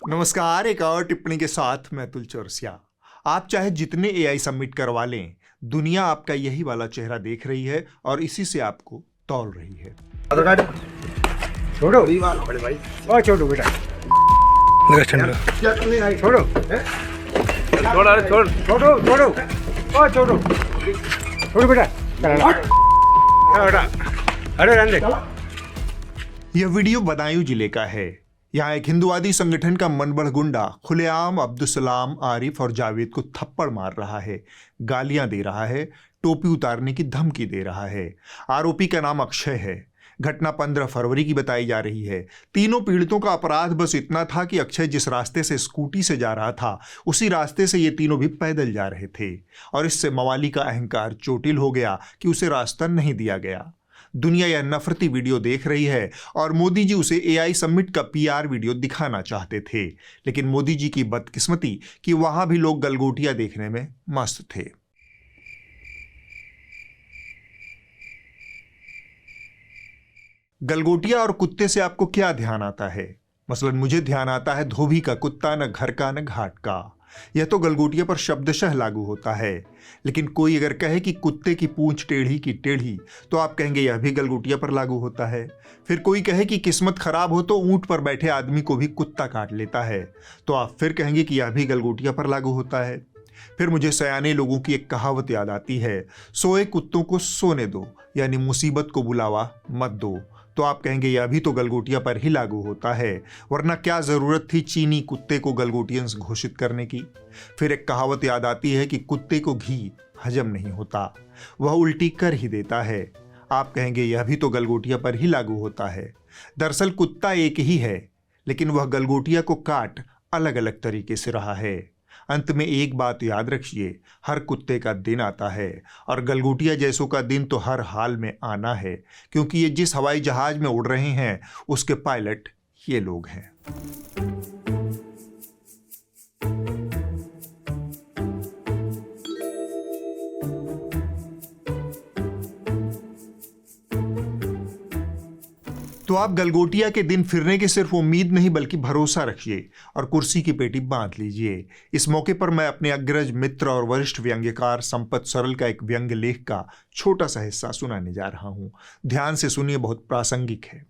नमस्कार। एक और टिप्पणी के साथ मैं तुल चौरसिया। आप चाहे जितने एआई सबमिट करवा लें, दुनिया आपका यही वाला चेहरा देख रही है और इसी से आपको तौल रही है। छोड़ो बड़े भाई, और छोड़ो बेटा, छोड़ो छोड़ो छोड़ो और छोड़ो छोड़ो बेटा, अरे रहने। यह वीडियो बदायूं जिले का है। यहाँ एक हिंदुवादी संगठन का मनबढ़ गुंडा खुलेआम अब्दुल आरिफ और जावेद को थप्पड़ मार रहा है, गालियां दे रहा है, टोपी उतारने की धमकी दे रहा है। आरोपी का नाम अक्षय है। घटना 15 फरवरी की बताई जा रही है। तीनों पीड़ितों का अपराध बस इतना था कि अक्षय जिस रास्ते से स्कूटी से जा रहा था, उसी रास्ते से ये तीनों भी पैदल जा रहे थे और इससे मवाली का अहंकार चोटिल हो गया कि उसे रास्ता नहीं दिया गया। दुनिया यह नफरती वीडियो देख रही है और मोदी जी उसे एआई समिट का पीआर वीडियो दिखाना चाहते थे, लेकिन मोदी जी की बदकिस्मती कि वहां भी लोग गलगोटियां देखने में मस्त थे। गलगोटिया और कुत्ते से आपको क्या ध्यान आता है? मसलन मुझे ध्यान आता है धोबी का कुत्ता, न घर का न घाट का। यह तो गलगोटिया पर शब्दशः लागू होता है, लेकिन कोई अगर कहे कि कुत्ते की पूंछ टेढ़ी की टेढ़ी, तो आप कहेंगे यह भी गलगोटिया पर लागू होता है। फिर कोई कहे कि किस्मत खराब हो तो ऊंट पर बैठे आदमी को भी कुत्ता काट लेता है, तो आप फिर कहेंगे कि यह भी गलगोटिया पर लागू होता है। फिर मुझे सयाने लोगों की एक कहावत याद आती है, सोए कुत्तों को सोने दो, यानी मुसीबत को बुलावा मत दो, तो आप कहेंगे यह भी तो गलगोटिया पर ही लागू होता है, वरना क्या जरूरत थी चीनी कुत्ते को गलगोटियंस घोषित करने की। फिर एक कहावत याद आती है कि कुत्ते को घी हजम नहीं होता, वह उल्टी कर ही देता है। आप कहेंगे यह भी तो गलगोटिया पर ही लागू होता है। दरअसल कुत्ता एक ही है, लेकिन वह गलगोटिया को काट अलग अलग तरीके से रहा है। अंत में एक बात याद रखिए, हर कुत्ते का दिन आता है और गलगोटिया जैसों का दिन तो हर हाल में आना है, क्योंकि ये जिस हवाई जहाज में उड़ रहे हैं उसके पायलट ये लोग हैं। तो आप गलगोटिया के दिन फिरने की सिर्फ उम्मीद नहीं बल्कि भरोसा रखिए और कुर्सी की पेटी बांध लीजिए। इस मौके पर मैं अपने अग्रज मित्र और वरिष्ठ व्यंग्यकार संपत सरल का एक व्यंग्य लेख का छोटा सा हिस्सा सुनाने जा रहा हूं। ध्यान से सुनिए, बहुत प्रासंगिक है।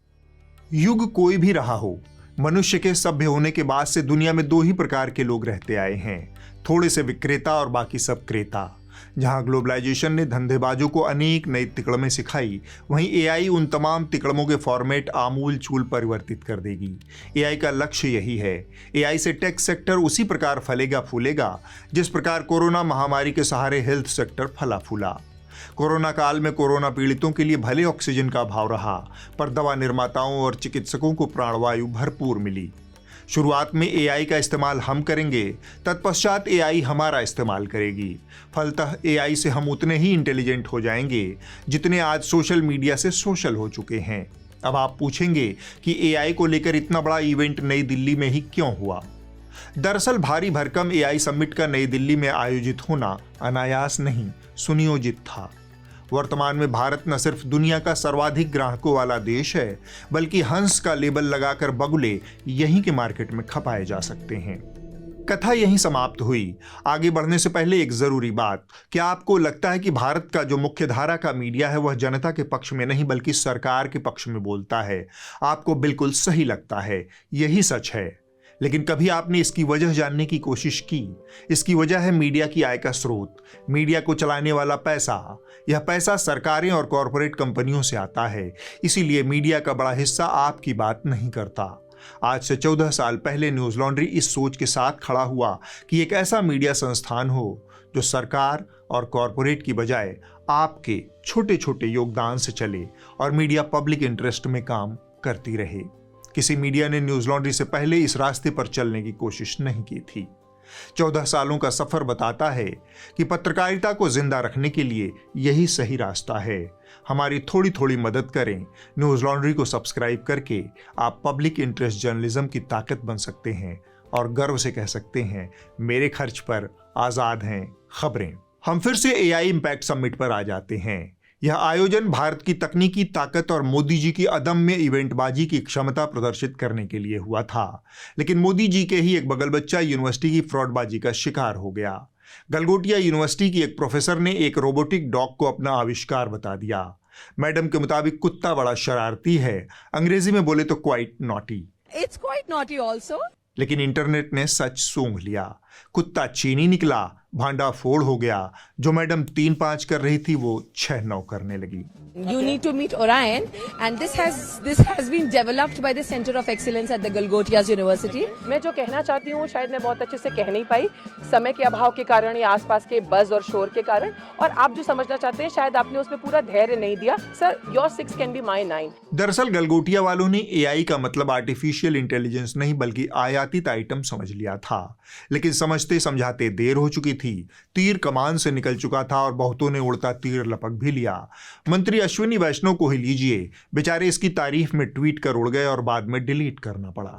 युग कोई भी रहा हो, मनुष्य के सभ्य होने के बाद से दुनिया में दो ही प्रकार के लोग रहते आए हैं, थोड़े से विक्रेता और बाकी सब क्रेता। जहां ग्लोबलाइजेशन ने धंधेबाजों को अनेक नई तिकड़में सिखाई, वहीं एआई उन तमाम तिकड़मों के फॉर्मेट आमूल चूल परिवर्तित कर देगी। एआई का लक्ष्य यही है। एआई से टेक सेक्टर उसी प्रकार फलेगा फूलेगा जिस प्रकार कोरोना महामारी के सहारे हेल्थ सेक्टर फला फूला। कोरोना काल में कोरोना पीड़ितों के लिए भले ऑक्सीजन का अभाव रहा, पर दवा निर्माताओं और चिकित्सकों को प्राणवायु भरपूर मिली। शुरुआत में एआई का इस्तेमाल हम करेंगे, तत्पश्चात एआई हमारा इस्तेमाल करेगी। फलतः एआई से हम उतने ही इंटेलिजेंट हो जाएंगे जितने आज सोशल मीडिया से सोशल हो चुके हैं। अब आप पूछेंगे कि एआई को लेकर इतना बड़ा इवेंट नई दिल्ली में ही क्यों हुआ? दरअसल भारी भरकम एआई समिट का नई दिल्ली में आयोजित होना अनायास नहीं, सुनियोजित था। वर्तमान में भारत न सिर्फ दुनिया का सर्वाधिक ग्राहकों वाला देश है, बल्कि हंस का लेबल लगाकर बगुले यहीं के मार्केट में खपाए जा सकते हैं। कथा यहीं समाप्त हुई। आगे बढ़ने से पहले एक जरूरी बात, क्या आपको लगता है कि भारत का जो मुख्य धारा का मीडिया है वह जनता के पक्ष में नहीं बल्कि सरकार के पक्ष में बोलता है? आपको बिल्कुल सही लगता है, यही सच है। लेकिन कभी आपने इसकी वजह जानने की कोशिश की? इसकी वजह है मीडिया की आय का स्रोत, मीडिया को चलाने वाला पैसा। यह पैसा सरकारें और कॉरपोरेट कंपनियों से आता है, इसीलिए मीडिया का बड़ा हिस्सा आपकी बात नहीं करता। आज से 14 साल पहले न्यूज लॉन्ड्री इस सोच के साथ खड़ा हुआ कि एक ऐसा मीडिया संस्थान हो जो सरकार और कॉरपोरेट की बजाय आपके छोटे छोटे योगदान से चले और मीडिया पब्लिक इंटरेस्ट में काम करती रहे। किसी मीडिया ने न्यूज लॉन्ड्री से पहले इस रास्ते पर चलने की कोशिश नहीं की थी। 14 सालों का सफर बताता है कि पत्रकारिता को जिंदा रखने के लिए यही सही रास्ता है। हमारी थोड़ी थोड़ी मदद करें। न्यूज लॉन्ड्री को सब्सक्राइब करके आप पब्लिक इंटरेस्ट जर्नलिज्म की ताकत बन सकते हैं और गर्व से कह सकते हैं, मेरे खर्च पर आजाद हैं खबरें। हम फिर से एआई इम्पैक्ट समिट पर आ जाते हैं। यह आयोजन भारत की तकनीकी ताकत और मोदी जी की अदम्य इवेंटबाजी की क्षमता प्रदर्शित करने के लिए हुआ था, लेकिन मोदी जी के ही एक बगल बच्चा यूनिवर्सिटी की फ्रॉडबाजी का शिकार हो गया। गलगोटिया यूनिवर्सिटी की एक प्रोफेसर ने एक रोबोटिक डॉग को अपना आविष्कार बता दिया। मैडम के मुताबिक कुत्ता बड़ा शरारती है, अंग्रेजी में बोले तो quite naughty. It's quite naughty also. लेकिन इंटरनेट ने सच सूंघ लिया। कुत्ता चीनी निकला, भांडा फोड़ हो गया। जो मैडम 3-5 कर रही थी वो 6-9 करने लगी। You need to meet Orion, and this has been developed by the Center of Excellence at the Galgotias University. मैं जो कहना चाहती हूँ शायद मैं बहुत अच्छे से कह नहीं पाई, समय के अभाव के कारण या आसपास के बज़ और शोर के कारण, और आप जो समझना चाहते हैं शायद आपने उसमें पूरा धैर्य नहीं दिया। Sir, your 6 can be my 9। दरअसल गलगोटिया वालों ने एआई का मतलब आर्टिफिशियल इंटेलिजेंस नहीं बल्कि आयातित आइटम समझ लिया था, लेकिन समझते समझाते देर हो चुकी थी। तीर कमान से निकल चुका था और बहुतों ने उड़ता तीर लपक भी लिया। मंत्री अश्विनी वैष्णव को ही लीजिए, बेचारे इसकी तारीफ में ट्वीट कर उड़ गए और बाद में डिलीट करना पड़ा।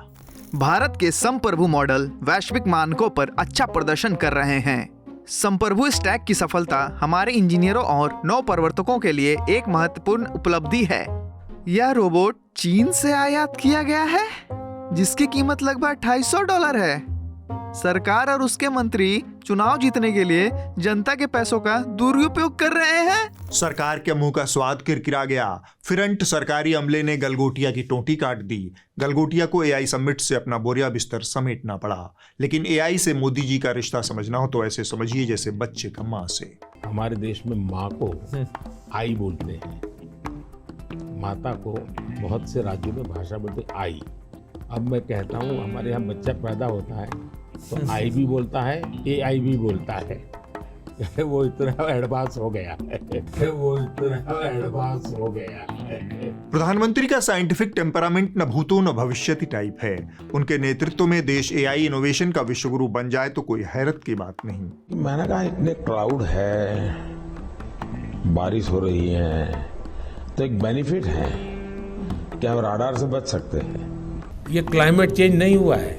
भारत के संप्रभु मॉडल वैश्विक मानकों पर अच्छा प्रदर्शन कर रहे हैं। संप्रभु स्टैक की सफलता हमारे इंजीनियरों और नवप्रवर्तकों के लिए एक महत्वपूर्ण उपलब्धि है। यह रोबोट चीन से आयात किया गया है, जिसकी कीमत लगभग $250 है। सरकार और उसके मंत्री चुनाव जीतने के लिए जनता के पैसों का दुरुपयोग कर रहे हैं। सरकार के मुंह का स्वाद किरकिरा गया। फिरंट सरकारी अमले ने गलगोटिया की टोटी काट दी। गलगोटिया को एआई समिट से अपना बोरिया बिस्तर समेटना पड़ा। लेकिन एआई से मोदी जी का रिश्ता समझना हो तो ऐसे समझिए जैसे बच्चे का माँ से। हमारे देश में माँ को आई बोलते हैं, माता को बहुत से राज्यों में भाषा बोलते आई। अब मैं कहता हूँ हमारे यहाँ बच्चा पैदा होता है तो आई भी बोलता है, एआई भी बोलता है। वो इतना एडवांस हो गया है। प्रधानमंत्री का साइंटिफिक टेम्परामेंट न भूतो न भविष्यति टाइप है। उनके नेतृत्व में देश एआई इनोवेशन का विश्वगुरु बन जाए तो कोई हैरत की बात नहीं। मैंने कहा इतने क्लाउड है, बारिश हो रही है, तो एक बेनिफिट है कि हम राडार से बच सकते हैं। ये क्लाइमेट चेंज नहीं हुआ है,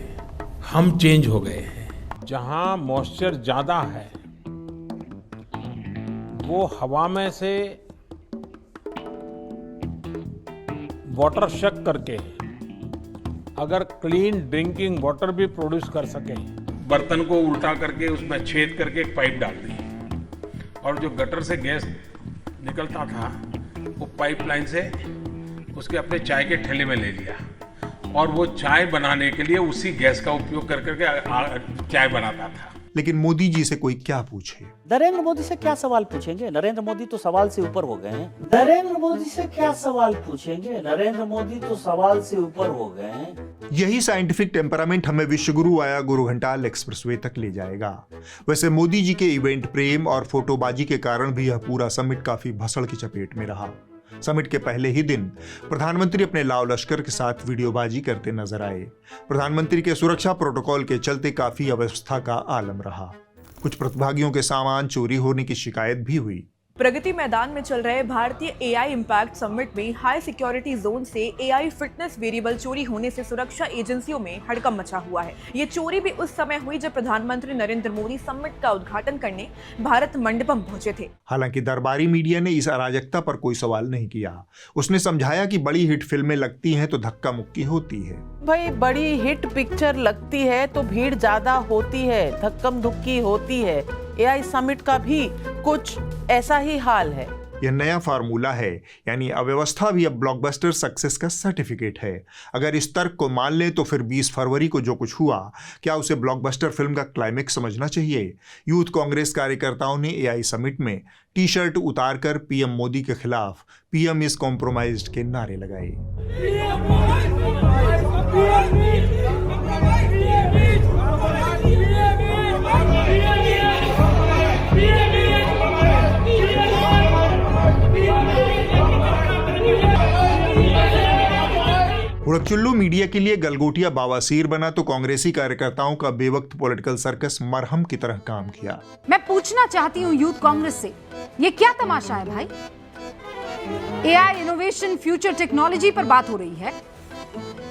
हम चेंज हो गए हैं। जहां मॉइस्चर ज्यादा है वो हवा में से वाटर शक करके अगर क्लीन ड्रिंकिंग वाटर भी प्रोड्यूस कर सके, बर्तन को उल्टा करके उसमें छेद करके एक पाइप डाल दी और जो गटर से गैस निकलता था वो पाइपलाइन से उसके अपने चाय के ठेले में ले लिया और वो चाय बनाने के लिए उसी गैस का उपयोग कर करके चाय बनाता था। लेकिन मोदी जी से कोई क्या पूछे? नरेंद्र मोदी से क्या सवाल पूछेंगे? नरेंद्र मोदी तो सवाल से ऊपर हो गए हैं। नरेंद्र मोदी से क्या सवाल पूछेंगे? नरेंद्र मोदी तो सवाल से ऊपर हो गए हैं। यही साइंटिफिक टेम्परामेंट हमें विश्वगुरु आया गुरु घंटाल एक्सप्रेसवे तक ले जाएगा। वैसे मोदी जी के इवेंट प्रेम और फोटोबाजी के कारण भी यह पूरा समिट काफी भसड़ की चपेट में रहा। समिट के पहले ही दिन प्रधानमंत्री अपने लाव लश्कर के साथ वीडियोबाजी करते नजर आए। प्रधानमंत्री के सुरक्षा प्रोटोकॉल के चलते काफी अव्यवस्था का आलम रहा। कुछ प्रतिभागियों के सामान चोरी होने की शिकायत भी हुई। प्रगति मैदान में चल रहे भारतीय एआई इम्पैक्ट समिट में हाई सिक्योरिटी जोन से एआई फिटनेस वेरिएबल चोरी होने से सुरक्षा एजेंसियों में हड़कंप मचा हुआ है। ये चोरी भी उस समय हुई जब प्रधानमंत्री नरेंद्र मोदी समिट का उद्घाटन करने भारत मंडपम पहुंचे थे। हालांकि दरबारी मीडिया ने इस अराजकता पर कोई सवाल नहीं किया। उसने समझाया कि बड़ी हिट फिल्में लगती हैं तो धक्का मुक्की होती है। भाई बड़ी हिट पिक्चर लगती है तो भीड़ ज्यादा होती है, धक्कम धुक्की होती है। एआई समिट का भी कुछ ऐसा ही हाल है। यह नया फार्मूला है, यानी अव्यवस्था भी अब ब्लॉकबस्टर सक्सेस का सर्टिफिकेट है। अगर इस तर्क को मान लें तो फिर 20 फरवरी को जो कुछ हुआ, क्या उसे ब्लॉकबस्टर फिल्म का क्लाइमेक्स समझना चाहिए? यूथ कांग्रेस कार्यकर्ताओं ने एआई समिट में टी शर्ट उतारकर पीएम मोदी के खिलाफ पीएम इज कॉम्प्रोमाइज्ड के नारे लगाए। उड़कचुल्लू मीडिया के लिए गलगोटिया बावासीर बना तो कांग्रेसी कार्यकर्ताओं का बेवक्त पॉलिटिकल सर्कस मरहम की तरह काम किया। मैं पूछना चाहती हूँ यूथ कांग्रेस से, ये क्या तमाशा है भाई? एआई इनोवेशन फ्यूचर टेक्नोलॉजी पर बात हो रही है,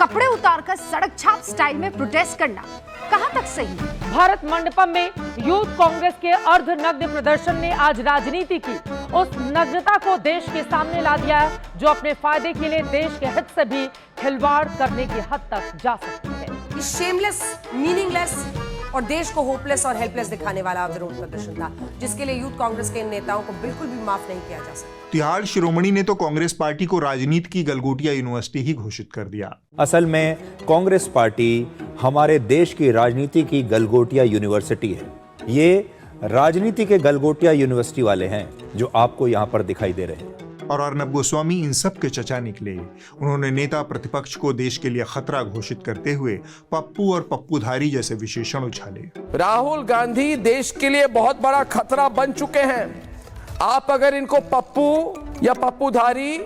कपड़े उतारकर सड़क छाप स्टाइल में प्रोटेस्ट करना कहां तक सही है? भारत मंडपम में यूथ कांग्रेस के अर्धनग्न प्रदर्शन ने आज राजनीति की उस नग्नता को देश के सामने ला दिया है जो अपने फायदे के लिए देश के हित से भी खिलवाड़ करने की हद तक जा सकती है। शेमलेस, मीनिंगलेस और देश को होपलेस और हेल्पलेस दिखाने वाला विरोध प्रदर्शन था, जिसके लिए यूथ कांग्रेस के इन नेताओं को बिल्कुल भी माफ नहीं किया जा सकता। तिहाड़ शिरोमणि ने तो कांग्रेस पार्टी को राजनीति की गलगोटिया यूनिवर्सिटी ही घोषित कर दिया। असल में कांग्रेस पार्टी हमारे देश की राजनीति की गलगोटिया यूनिवर्सिटी है। ये राजनीति के गलगोटिया यूनिवर्सिटी वाले हैं जो आपको यहाँ पर दिखाई दे रहे हैं। और अर्नब गोस्वामी इन सब के चचा निकले। उन्होंने नेता प्रतिपक्ष को देश के लिए खतरा घोषित करते हुए पप्पू और पप्पूधारी जैसे विशेषण उछाले। राहुल गांधी देश के लिए बहुत बड़ा खतरा बन चुके हैं। आप अगर इनको पप्पू या पप्पूधारी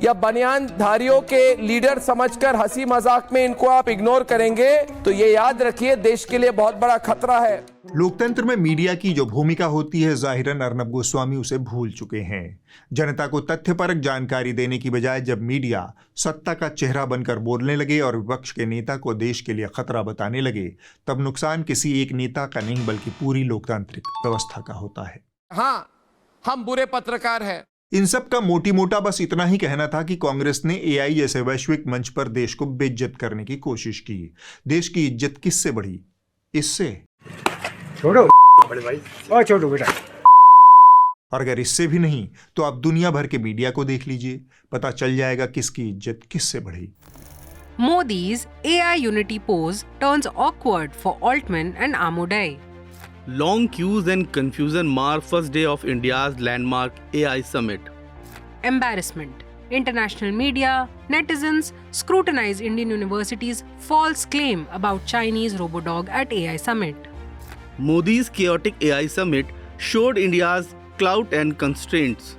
या बनियानधारियों के लीडर समझकर हंसी मजाक में इनको आप इग्नोर करेंगे तो ये याद रखिए देश के लिए बहुत बड़ा खतरा है। लोकतंत्र में मीडिया की जो भूमिका होती है, जाहिरन अर्नब गोस्वामी उसे भूल चुके हैं। जनता को तथ्यपरक जानकारी देने की बजाय जब मीडिया सत्ता का चेहरा बनकर बोलने लगे और विपक्ष के नेता को देश के लिए खतरा बताने लगे, तब नुकसान किसी एक नेता का नहीं बल्कि पूरी लोकतांत्रिक व्यवस्था का होता है। हाँ, हम बुरे पत्रकार हैं। इन सब का मोटी मोटा बस इतना ही कहना था कि कांग्रेस ने एआई जैसे वैश्विक मंच पर देश को बेइज्जत करने की कोशिश की। देश की इज्जत किससे बढ़ी? इससे। छोड़ो बड़े भाई, और छोड़ो बेटा। और अगर इससे भी नहीं तो आप दुनिया भर के मीडिया को देख लीजिए, पता चल जाएगा किसकी इज्जत किससे बढ़ी। Modi's AI unity pose turns awkward for Altman and Amodei. Long queues and confusion mar first day of India's landmark AI summit. Embarrassment. International media, netizens scrutinize Indian universities' false claim about Chinese robodog at AI summit. Modi's chaotic AI summit showed India's clout and constraints.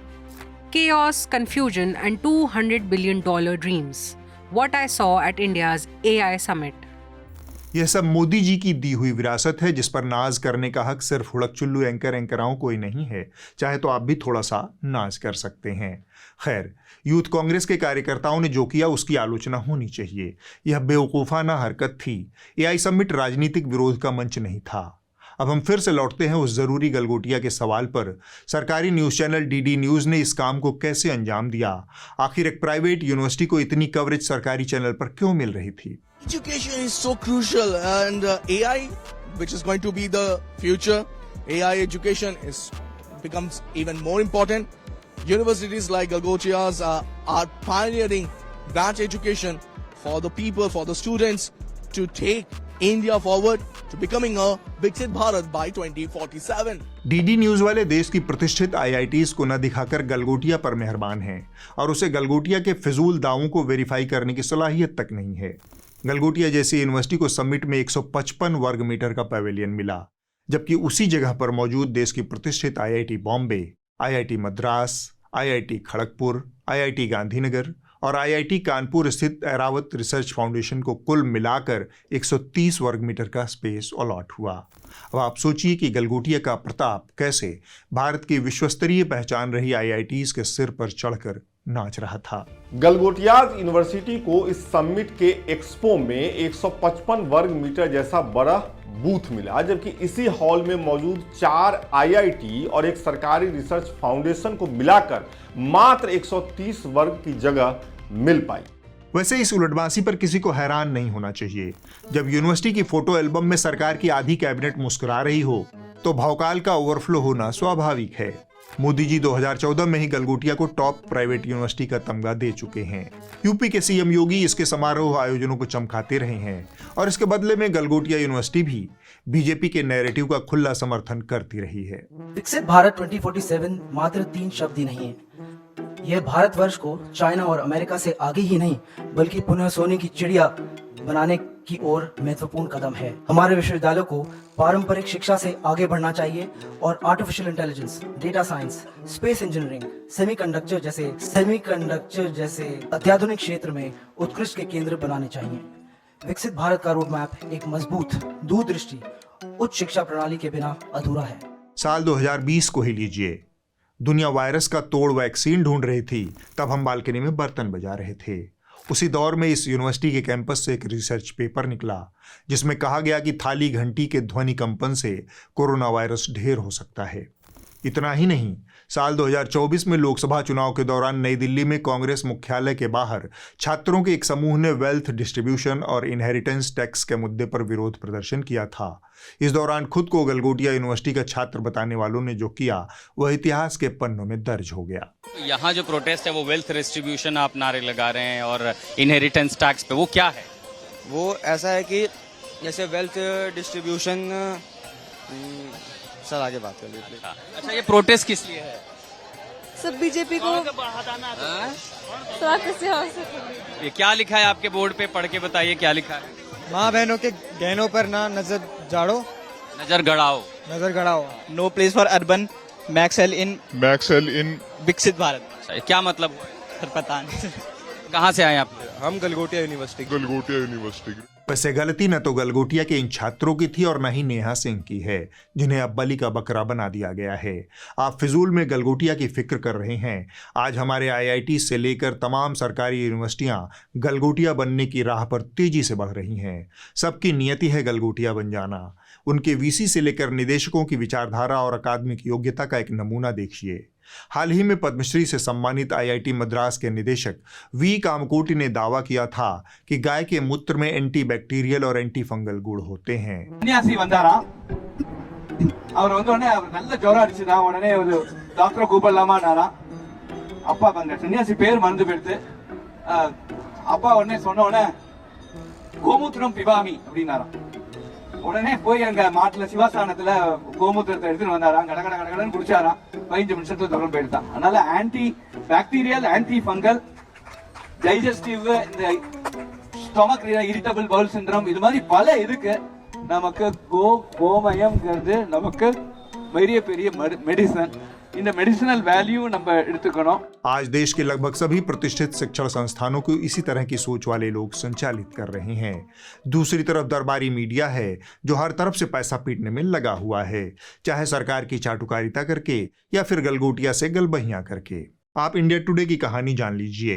Chaos, confusion, and $200 billion dreams. What I saw at India's AI summit. यह सब मोदी जी की दी हुई विरासत है, जिस पर नाज करने का हक सिर्फ हुड़क-चुल्लू एंकराओं को ही नहीं है। चाहे तो आप भी थोड़ा सा नाज कर सकते हैं। खैर, यूथ कांग्रेस के कार्यकर्ताओं ने जो किया उसकी आलोचना होनी चाहिए। यह बेवकूफ़ाना हरकत थी। एआई समिट राजनीतिक विरोध का मंच नहीं था। अब हम फिर से लौटते हैं उस जरूरी गलगोटिया के सवाल पर। सरकारी न्यूज़ चैनल डीडी न्यूज़ ने इस काम को कैसे अंजाम दिया? आखिर एक प्राइवेट यूनिवर्सिटी को इतनी कवरेज सरकारी चैनल पर क्यों मिल रही थी? Education is so crucial, and AI, which is going to be the future, AI education becomes even more important. Universities like Galgotias are pioneering branch education for the people, for the students, to take India forward to becoming a Viksit Bharat by 2047. DD news वाले देश की प्रतिष्ठित IITs को न दिखाकर गलगोटिया पर मेहरबान हैं और उसे गलगोटिया के फिजूल दावों को वेरीफाई करने की सलाहियत तक नहीं है। गलगोटिया जैसी यूनिवर्सिटी को समिट में 155 वर्ग मीटर का पैवेलियन मिला, जबकि उसी जगह पर मौजूद देश की प्रतिष्ठित IIT Bombay, IIT Madras, IIT Kharagpur, IIT Gandhinagar और आईआईटी कानपुर स्थित ऐरावत रिसर्च फाउंडेशन को कुल मिलाकर 130 वर्ग मीटर का स्पेस अलॉट हुआ। अब आप सोचिए कि गलगोटिया का प्रताप कैसे भारत की विश्वस्तरीय पहचान रही आईआईटीज के सिर पर चढ़कर नाच रहा था। गलगोटियाज यूनिवर्सिटी को इस समिट के एक्सपो में 155 वर्ग मीटर जैसा बड़ा बूथ मिला, जबकि इसी हॉल में मौजूद 4 आईआईटी और एक सरकारी रिसर्च फाउंडेशन को मिलाकर मात्र 130 वर्ग की जगह मिल पाई। वैसे इस उलटबाजी पर किसी को हैरान नहीं होना चाहिए। जब यूनिवर्सिटी की फोटो एल्बम में सरकार की आधी कैबिनेट मुस्कुरा रही हो तो भौकाल का ओवरफ्लो होना स्वाभाविक है। मोदी जी 2014 में ही गलगोटिया को टॉप प्राइवेट यूनिवर्सिटी का तमगा दे चुके हैं। यूपी के सीएम योगी इसके समारोह आयोजनों को चमकाते रहे हैं और इसके बदले में गलगोटिया यूनिवर्सिटी भी बीजेपी के नैरेटिव का खुला समर्थन करती रही है। विकसित भारत 2047 मात्र 3 शब्द ही नहीं है। यह भारतवर्ष को चाइना और अमेरिका से आगे ही नहीं बल्कि पुनः सोने की चिड़िया बनाने की ओर महत्वपूर्ण कदम है। हमारे विश्वविद्यालयों को पारंपरिक शिक्षा से आगे बढ़ना चाहिए और artificial intelligence, data science, space engineering, semiconductor जैसे अत्याधुनिक क्षेत्र में उत्कृष्ट के केंद्र बनाने चाहिए। विकसित भारत का रोड मैप एक मजबूत, दूरदृष्टि, उच्च शिक्षा प्रणाली के बिना अधूरा है। साल 2020 को ही लीजिए, दुनिया वायरस का तोड़ वैक्सीन ढूंढ रही थी, तब हम बालकनी में बर्तन बजा रहे थे। उसी दौर में इस यूनिवर्सिटी के कैंपस से एक रिसर्च पेपर निकला जिसमें कहा गया कि थाली घंटी के ध्वनि कंपन से कोरोना वायरस ढेर हो सकता है। इतना ही नहीं, साल 2024 में लोकसभा चुनाव के दौरान नई दिल्ली में कांग्रेस मुख्यालय के बाहर छात्रों के एक समूह ने वेल्थ डिस्ट्रीब्यूशन और इनहेरिटेंस टैक्स के मुद्दे पर विरोध प्रदर्शन किया था। इस दौरान खुद को गलगोटिया यूनिवर्सिटी का छात्र बताने वालों ने जो किया वह इतिहास के पन्नों में दर्ज हो गया। यहाँ जो प्रोटेस्ट है वो वेल्थ डिस्ट्रीब्यूशन आप नारे लगा रहे हैं और इनहेरिटेंस टैक्स पे, वो क्या है? वो ऐसा है कि जैसे वेल्थ डिस्ट्रीब्यूशन, सर आगे बात कर लीजिए। अच्छा, ये प्रोटेस्ट किस लिए है? सब बीजेपी को ये क्या लिखा है आपके बोर्ड पे, पढ़ के बताइए क्या लिखा है। माँ बहनों के गहनों पर ना नजर जाड़ो, नजर गड़ाओ, नजर गड़ाओ। नो प्लेस फॉर अर्बन मैक्सेल इन विकसित भारत। क्या मतलब हुआ? सर पता नहीं। कहाँ से आए आप? हम गलगोटिया यूनिवर्सिटी। वैसे गलती न तो गलगोटिया के इन छात्रों की थी और न ही नेहा सिंह की है, जिन्हें अब बलि का बकरा बना दिया गया है। आप फिजूल में गलगोटिया की फिक्र कर रहे हैं। आज हमारे IIT से लेकर तमाम सरकारी यूनिवर्सिटियां गलगोटिया बनने की राह पर तेजी से बढ़ रही हैं। सबकी नियति है गलगोटिया बन जाना। उनके VC से लेकर निदेशकों की विचारधारा और अकादमिक योग्यता का एक नमूना देखिए। हाल ही में पद्मश्री से सम्मानित IIT मद्रास के निदेशक V कामकोटी ने दावा किया था कि गाय के मूत्र में एंटी बैक्टीरियल और एंटी फंगल गुण होते हैं। डॉक्टर கூப்பிடலாமானாரா அப்பா வந்த சன்னியாசி பேர் மறந்து போயிடுது அப்பா உடனே சொன்ன உடனே கோமூத்திரம் பிபாமி அப்படினாரா உடனே போய் அங்க மாட்டுல சிவாசானத்துல கோமூத்திரத்தை எடுத்துட்டு வந்தாராம் கட கட கடன்னு குடிச்சாராம் 15 நிமிஷத்துல தொடர்ந்து போயிட்டான் அதனால anti bacterial anti fungal digestive இந்த ஸ்டொமக் இரிட்டபிள் பவுல் சிண்ட்ரோம் இது மாதிரி பல இருக்கு நமக்கு கோமயம்ங்கிறது நமக்கு பெரிய பெரிய மெடிசன் इन मेडिसिनल वैल्यू நம்ம எடுத்துக்கணும்। आज देश के लगभग सभी प्रतिष्ठित शिक्षण संस्थानों को इसी तरह की सोच वाले लोग संचालित कर रहे हैं। दूसरी तरफ दरबारी मीडिया है जो हर तरफ से पैसा पीटने में लगा हुआ है, चाहे सरकार की चाटुकारिता करके या फिर गलगोटिया से गलबहियां करके। आप इंडिया टुडे की कहानी जान लीजिए।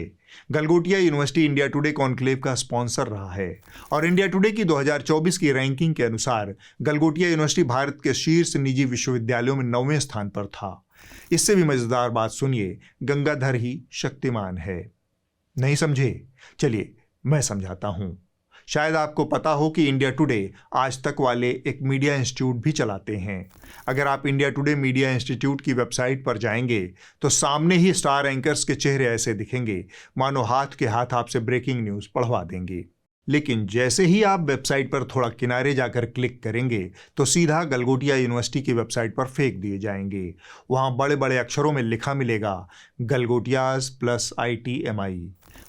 Galgotia university India today conclave का स्पॉन्सर रहा है और इंडिया टुडे की 2024 की रैंकिंग के अनुसार गलगोटिया यूनिवर्सिटी भारत के शीर्ष निजी विश्वविद्यालयों में 9वें स्थान पर था। इससे भी मजेदार बात सुनिए, गंगाधर ही शक्तिमान है। नहीं समझे? चलिए मैं समझाता हूं। शायद आपको पता हो कि इंडिया टुडे आज तक वाले एक मीडिया इंस्टीट्यूट भी चलाते हैं। अगर आप इंडिया टुडे मीडिया इंस्टीट्यूट की वेबसाइट पर जाएंगे तो सामने ही स्टार एंकर्स के चेहरे ऐसे दिखेंगे मानो हाथ के हाथ आपसे ब्रेकिंग न्यूज़ पढ़वा देंगे। लेकिन जैसे ही आप वेबसाइट पर थोड़ा किनारे जाकर क्लिक करेंगे तो सीधा गलगोटिया यूनिवर्सिटी की वेबसाइट पर फेंक दिए जाएंगे। वहाँ बड़े बड़े अक्षरों में लिखा मिलेगा गलगोटियाज प्लस ITMI,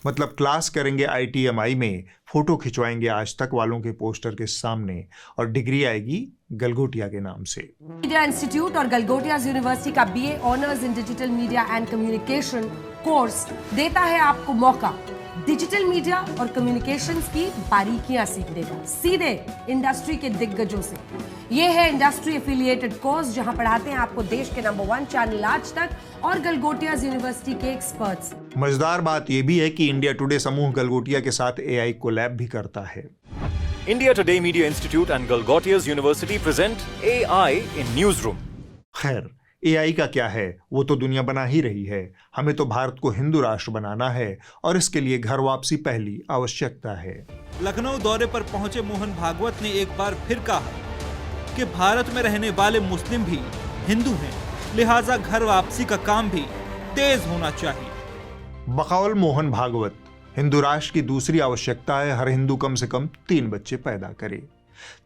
मतलब क्लास करेंगे ITMI में, फोटो खिंचवाएंगे आज तक वालों के पोस्टर के सामने और डिग्री आएगी गलगोटिया के नाम से। मीडिया इंस्टीट्यूट और गलगोटिया यूनिवर्सिटी का BA honours in digital media and communication course देता है आपको मौका डिजिटल मीडिया और कम्युनिकेशंस की बारीकियां सीखने का, सीधे इंडस्ट्री के दिग्गजों से। ये है इंडस्ट्री एफिलिएटेड कोर्स जहां पढ़ाते हैं आपको देश के नंबर 1 चैनल आज तक और गलगोटिया यूनिवर्सिटी के एक्सपर्ट्स। मजेदार बात यह भी है कि इंडिया टुडे समूह गलगोटिया के साथ AI कोलैब भी करता है। India Today Media Institute and Galgotia's University present AI in Newsroom. खैर, AI का क्या है, वो तो दुनिया बना ही रही है। हमें तो भारत को हिंदू राष्ट्र बनाना है और इसके लिए घर वापसी पहली आवश्यकता है। लखनऊ दौरे पर पहुंचे मोहन भागवत ने एक बार फिर कहा कि भारत में रहने वाले मुस्लिम भी हिंदू हैं, लिहाजा घर वापसी का काम भी तेज होना चाहिए। बकौल मोहन भागवत, हिंदू राष्ट्र की दूसरी आवश्यकता है हर हिंदू कम से कम 3 बच्चे पैदा करे।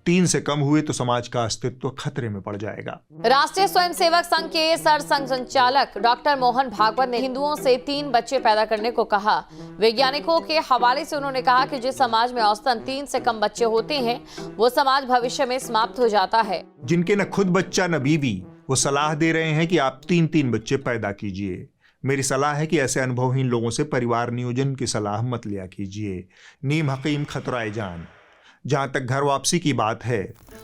3 से कम हुए तो समाज का अस्तित्व खतरे में पड़ जाएगा। राष्ट्रीय स्वयंसेवक संघ के सरसंघ संचालक डॉक्टर मोहन भागवत ने हिंदुओं से 3 बच्चे पैदा करने को कहा। वैज्ञानिकों के हवाले से उन्होंने कहा कि जिस समाज में औसतन 3 से कम बच्चे होते हैं वो समाज भविष्य में समाप्त हो जाता है। जिनके न खुद बच्चा न बीवी, वो सलाह दे रहे हैं कि आप 3-3 बच्चे पैदा कीजिए। मेरी सलाह है कि ऐसे अनुभवहीन लोगों से परिवार नियोजन की सलाह मत लिया कीजिए। नीम हकीम खतराए जान। जहाँ तक घर वापसी की बात है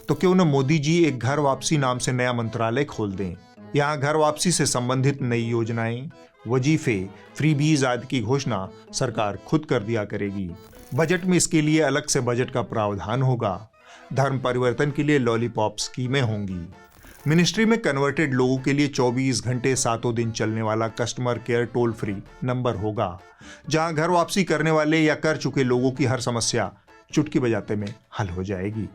तो क्यों न मोदी जी एक घर वापसी नाम से नया मंत्रालय खोल दें। यहाँ घर वापसी से संबंधित नई योजनाएं, वजीफे, फ्रीबीज आदि की घोषणा सरकार खुद कर दिया करेगी। बजट में इसके लिए अलग से बजट का प्रावधान होगा। धर्म परिवर्तन के लिए लॉलीपॉप स्कीमें होंगी। मिनिस्ट्री में कन्वर्टेड लोगों के लिए 24 घंटे 7 दिन चलने वाला customer care toll free number होगा, जहां घर वापसी करने वाले या कर चुके लोगों की हर समस्या चुटकी बजाते में हल हो जाएगी।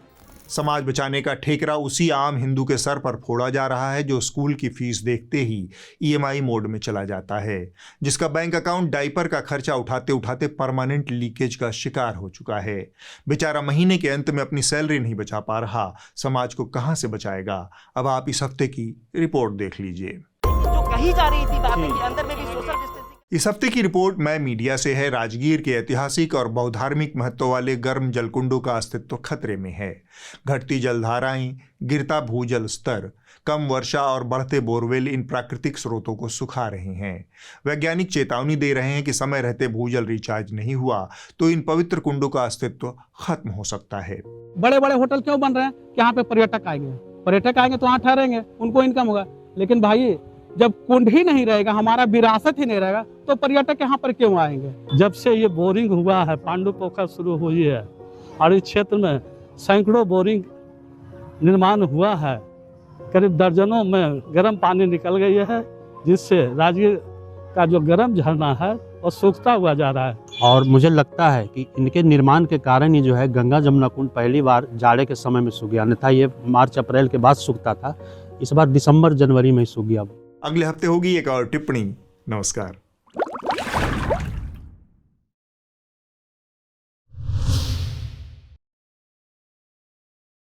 समाज बचाने का ठेकरा उसी आम हिंदू के सर पर फोड़ा जा रहा है जो स्कूल की फीस देखते ही ईएमआई मोड में चला जाता है, जिसका बैंक अकाउंट डायपर का खर्चा उठाते उठाते परमानेंट लीकेज का शिकार हो चुका है। बेचारा महीने के अंत में अपनी सैलरी नहीं बचा पा रहा, समाज को कहां से बचाएगा? अब आप इस हफ्ते की रिपोर्ट देख लीजिए। जो कही जा रही थी बातें कि अंदर में भी सोशल डिस्टेंसिंग। इस हफ्ते की रिपोर्ट मैं मीडिया से है। राजगीर के ऐतिहासिक और बहुधार्मिक महत्व वाले गर्म जलकुंडों का अस्तित्व खतरे में है। घटती जलधाराएं, गिरता भूजल स्तर, कम वर्षा और बढ़ते बोरवेल इन प्राकृतिक स्रोतों को सुखा रहे हैं। वैज्ञानिक चेतावनी दे रहे हैं कि समय रहते भूजल रिचार्ज नहीं हुआ तो इन पवित्र कुंडों का अस्तित्व खत्म हो सकता है। बड़े बड़े होटल क्यों बन रहे हैं कि यहाँ पे पर्यटक आएंगे तो वहाँ ठहरेंगे, उनको इनकम होगा। लेकिन भाई जब कुंड ही नहीं रहेगा, हमारा विरासत ही नहीं रहेगा, तो पर्यटक यहाँ पर क्यों आएंगे? जब से ये बोरिंग हुआ है, पांडु पोखर शुरू हुई है और इस क्षेत्र में सैकड़ों बोरिंग निर्माण हुआ है, करीब दर्जनों में गर्म पानी निकल गई है, जिससे राजगीर का जो गर्म झरना है वो सूखता हुआ जा रहा है। और मुझे लगता है कि इनके निर्माण के कारण ही जो है गंगा जमुना कुंड पहली बार जाड़े के समय में सूख गया, अन्यथा ये मार्च अप्रैल के बाद सूखता था, इस बार दिसंबर जनवरी में ही सूख गया। अगले हफ्ते होगी एक और टिप्पणी। नमस्कार।